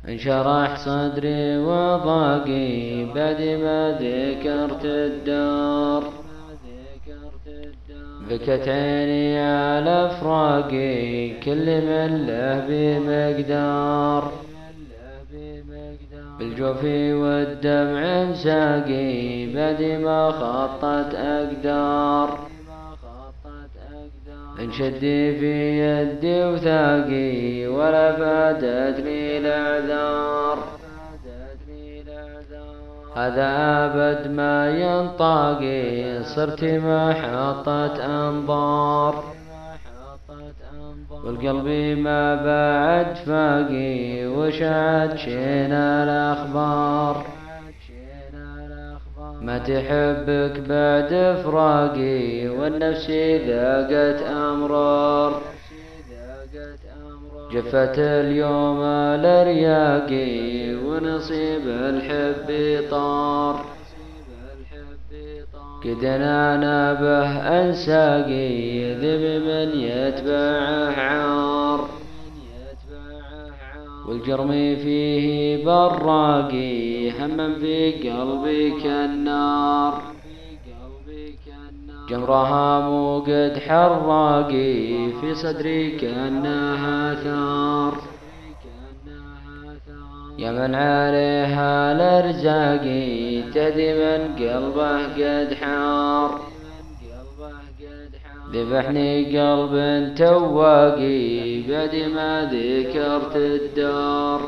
انشرح صدري وضاقي بعد ما ذكرت الدار، بكت عيني على فراقي كل من له بمقدار، بالجوف والدمع ساقي بعد ما خطت أقدار، انشدي في يدي وثاقي ولا فادتني الأعذار، هذا أبد ما ينطاقي صرت محطة أنظار، والقلب ما بعد فاقي وشعت شينا الأخبار، ما تحبك بعد فراقي والنفس ذاقت أمرار، جفت اليوم لرياقي ونصيب الحب طار، قد أنا به أنساقي ذب من يتبعه عار، والجرم فيه براقي هم في قلبي كالنار، جمرها موقد حراقي في صدري كأنها ثار، يا من عليها الأرزاقي تهدي من قلبه قد حار، ذبحني قلب تواقي بعد ما ذكرت الدار.